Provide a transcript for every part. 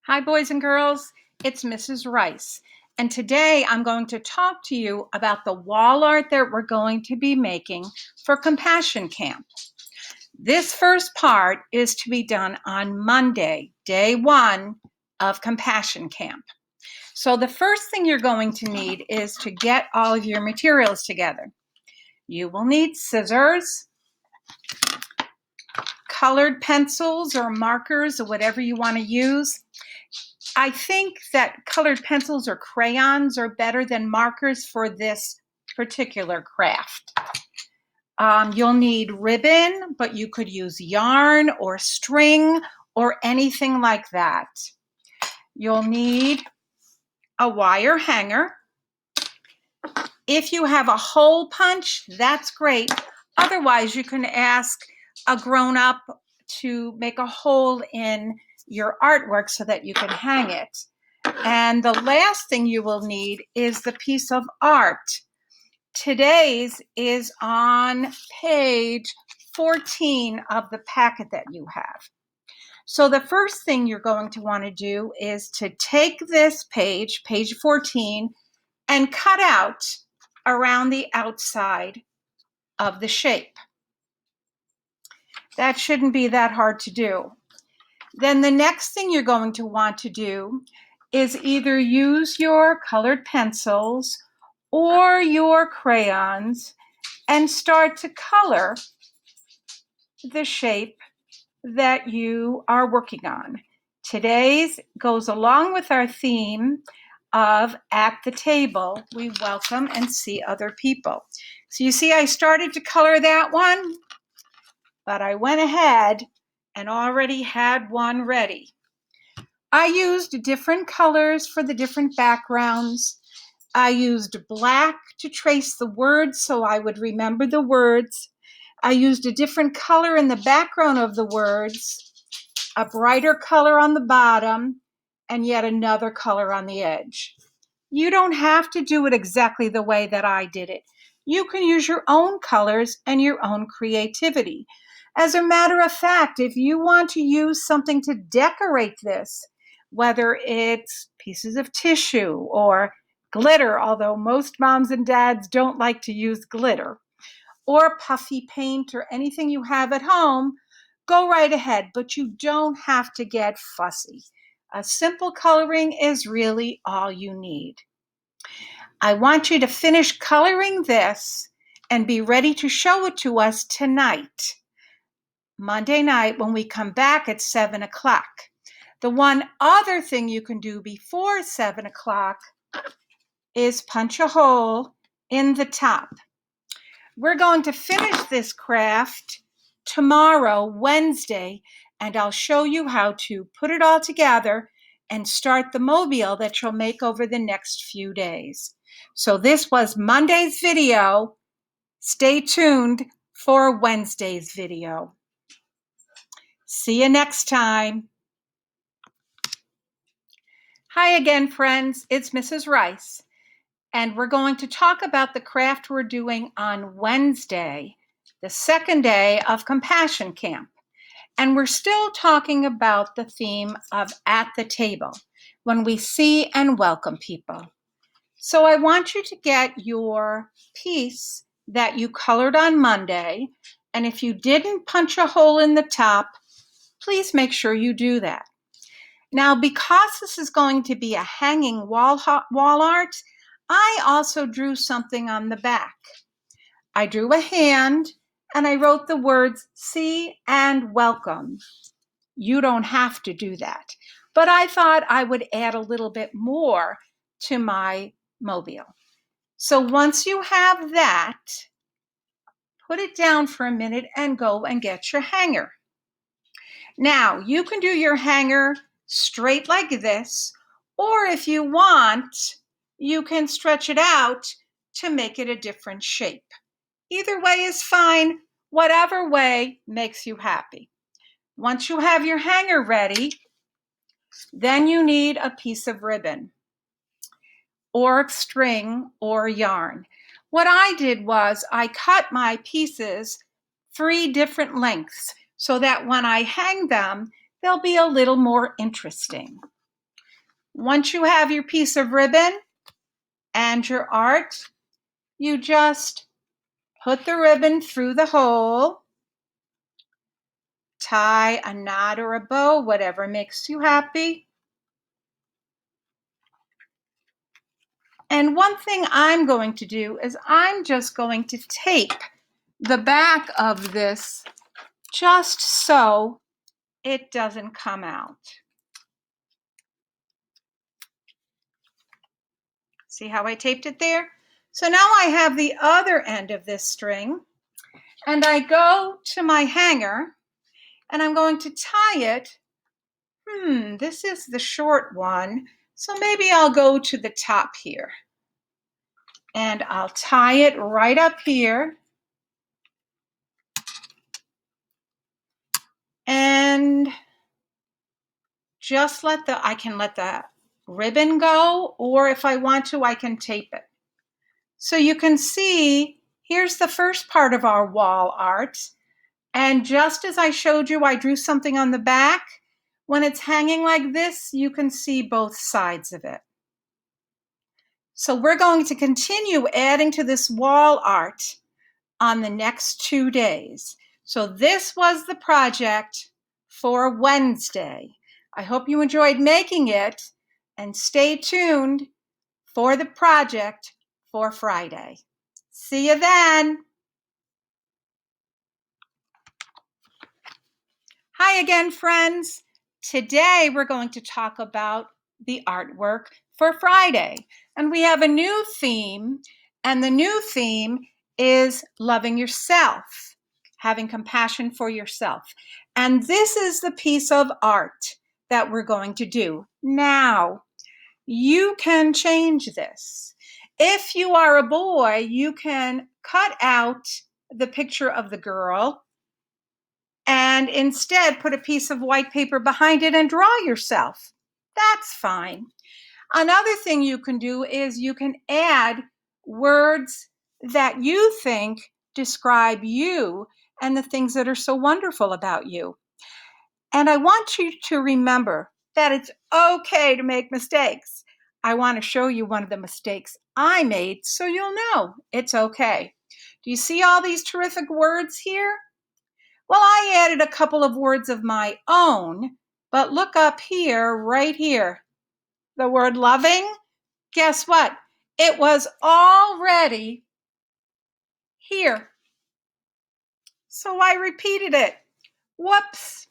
Hi, boys and girls. It's Mrs. Rice. And today I'm going to talk to you about the wall art that we're going to be making for Compassion Camp. This first part is to be done on Monday, day 1 of Compassion Camp. So the first thing you're going to need is to get all of your materials together. You will need scissors, colored pencils or markers or whatever you want to use. I think that colored pencils or crayons are better than markers for this particular craft. You'll need ribbon, but you could use yarn or string or anything like that. You'll need a wire hanger. If you have a hole punch, that's great. Otherwise, you can ask a grown-up to make a hole in your artwork so that you can hang it. And the last thing you will need is the piece of art. Today's is on page 14 of the packet that you have. So the first thing you're going to want to do is to take this page 14, and cut out around the outside of the shape. That shouldn't be that hard to do. Then the next thing you're going to want to do is either use your colored pencils or your crayons and start to color the shape that you are working on. Today's goes along with our theme of At the Table, we welcome and see other people. So you see I started to color that one, but I went ahead and already had one ready. I used different colors for the different backgrounds. I used black to trace the words so I would remember the words. I used a different color in the background of the words, a brighter color on the bottom, and yet another color on the edge. You don't have to do it exactly the way that I did it. You can use your own colors and your own creativity. As a matter of fact, if you want to use something to decorate this, whether it's pieces of tissue or glitter, although most moms and dads don't like to use glitter, or puffy paint or anything you have at home, go right ahead, but you don't have to get fussy. A simple coloring is really all you need. I want you to finish coloring this and be ready to show it to us tonight, Monday night, when we come back at 7 o'clock. The one other thing you can do before 7 o'clock is punch a hole in the top. We're going to finish this craft tomorrow, Wednesday, and I'll show you how to put it all together and start the mobile that you'll make over the next few days. So this was Monday's video. Stay tuned for Wednesday's video. See you next time. Hi again, friends. It's Mrs. Rice, and we're going to talk about the craft we're doing on Wednesday, the second day of Compassion Camp. And we're still talking about the theme of At the Table, when we see and welcome people. So I want you to get your piece that you colored on Monday, and if you didn't punch a hole in the top, please make sure you do that. Now, because this is going to be a hanging wall art, I also drew something on the back. I drew a hand and I wrote the words "see" and "welcome." You don't have to do that, but I thought I would add a little bit more to my mobile. So once you have that, put it down for a minute and go and get your hanger. Now, you can do your hanger straight like this, or if you want, you can stretch it out to make it a different shape. Either way is fine, whatever way makes you happy. Once you have your hanger ready, then you need a piece of ribbon or string or yarn. What I did was I cut my pieces 3 different lengths so that when I hang them, they'll be a little more interesting. Once you have your piece of ribbon and your art, you just put the ribbon through the hole, tie a knot or a bow, whatever makes you happy. And one thing I'm going to do is I'm just going to tape the back of this just so it doesn't come out. See how I taped it there? So now I have the other end of this string, and I go to my hanger and I'm going to tie it. This is the short one, so maybe I'll go to the top here. And I'll tie it right up here. And just I can let the ribbon go, or if I want to, I can tape it. So you can see, here's the first part of our wall art. And just as I showed you, I drew something on the back. When it's hanging like this, you can see both sides of it. So we're going to continue adding to this wall art on the next 2 days. So this was the project for Wednesday. I hope you enjoyed making it, and stay tuned for the project for Friday. See you then. Hi again, friends. Today we're going to talk about the artwork for Friday. And we have a new theme, and the new theme is loving yourself, having compassion for yourself. And this is the piece of art that we're going to do. Now, you can change this. If you are a boy, you can cut out the picture of the girl and instead put a piece of white paper behind it and draw yourself. That's fine. Another thing you can do is you can add words that you think describe you and the things that are so wonderful about you. And I want you to remember that it's okay to make mistakes. I want to show you one of the mistakes I made so you'll know it's okay. Do you see all these terrific words here? Well, I added a couple of words of my own, but look up here, right here, the word loving. Guess what? It was already here. So I repeated it. Whoops.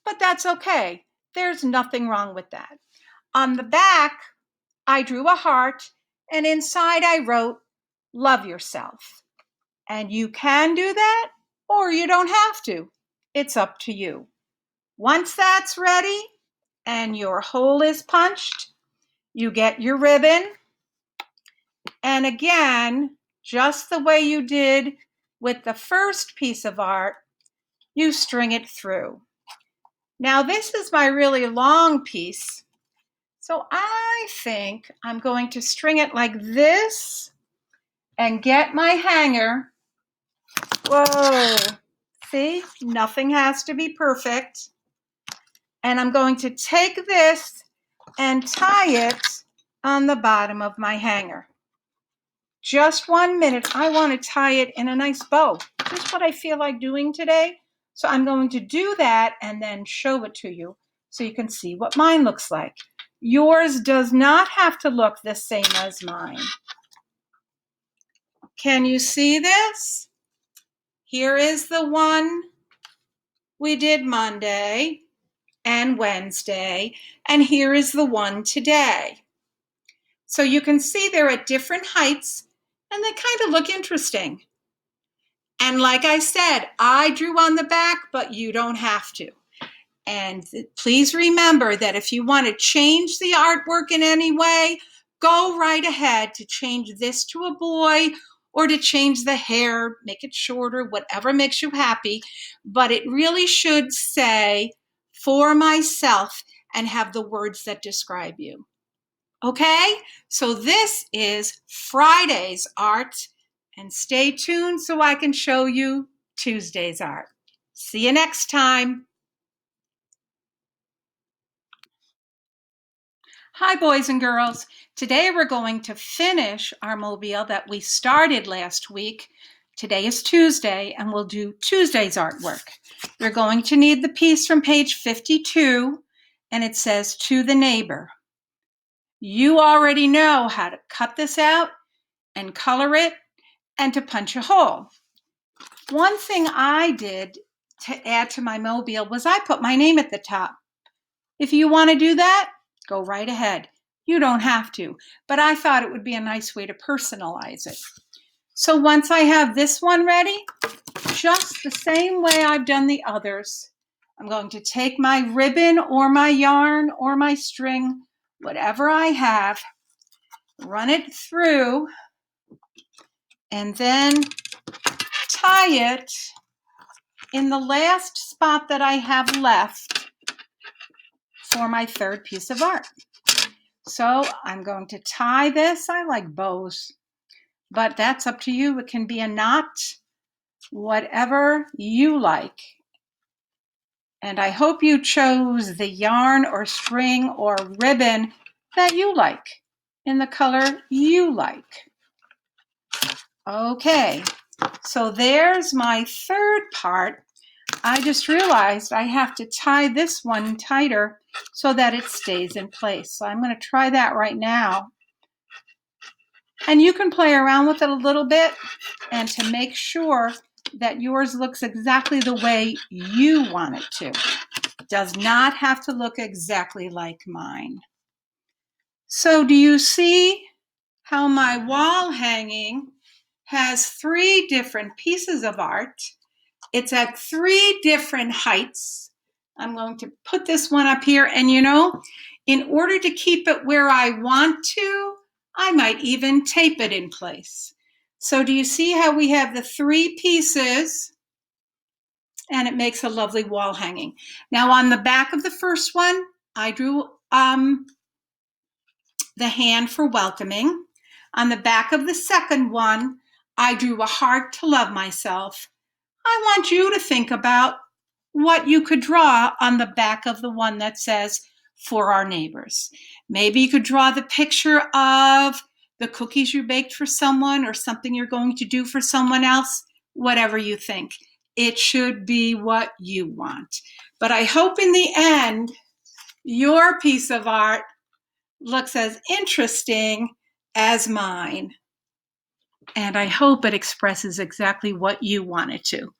But that's okay. There's nothing wrong with that. On the back, I drew a heart, and inside I wrote, love yourself. And you can do that, or you don't have to. It's up to you. Once that's ready and your hole is punched, you get your ribbon. And again, just the way you did with the first piece of art, you string it through. Now this is my really long piece, so I think I'm going to string it like this and get my hanger. Whoa, see, nothing has to be perfect. And I'm going to take this and tie it on the bottom of my hanger. Just 1 minute. I want to tie it in a nice bow. Just what I feel like doing today. So I'm going to do that and then show it to you so you can see what mine looks like. Yours does not have to look the same as mine. Can you see this? Here is the one we did Monday and Wednesday, and here is the one today. So you can see they're at different heights and they kind of look interesting. And like I said, I drew on the back, but you don't have to. And please remember that if you want to change the artwork in any way, go right ahead to change this to a boy or to change the hair, make it shorter, whatever makes you happy. But it really should say, for myself, and have the words that describe you. Okay, so this is Friday's art, and stay tuned so I can show you Tuesday's art. See you next time. Hi, boys and girls. Today we're going to finish our mobile that we started last week. Today is Tuesday, and we'll do Tuesday's artwork. You're going to need the piece from page 52, and it says, "To the neighbor." You already know how to cut this out and color it and to punch a hole. One thing I did to add to my mobile was I put my name at the top. If you want to do that, go right ahead. You don't have to, but I thought it would be a nice way to personalize it. So once I have this one ready, just the same way I've done the others, I'm going to take my ribbon or my yarn or my string, whatever I have, run it through, and then tie it in the last spot that I have left for my third piece of art. So I'm going to tie this. I like bows, but that's up to you. It can be a knot, whatever you like. And I hope you chose the yarn or string or ribbon that you like in the color you like. Okay, so there's my third part. I just realized I have to tie this one tighter so that it stays in place. So I'm going to try that right now. And you can play around with it a little bit and to make sure that yours looks exactly the way you want it to. It does not have to look exactly like mine. So do you see how my wall hanging has 3 different pieces of art? It's at 3 different heights. I'm going to put this one up here, and in order to keep it where I want to, I might even tape it in place. So do you see how we have the 3 pieces, and it makes a lovely wall hanging. Now on the back of the first one, I drew the hand for welcoming. On the back of the second one, I drew a heart to love myself. I want you to think about what you could draw on the back of the one that says, "For our neighbors." Maybe you could draw the picture of the cookies you baked for someone or something you're going to do for someone else, whatever you think. It should be what you want. But I hope in the end, your piece of art looks as interesting as mine. And I hope it expresses exactly what you want it to.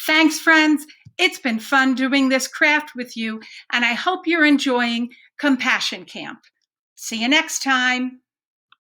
Thanks, friends. It's been fun doing this craft with you, and I hope you're enjoying Compassion Camp. See you next time.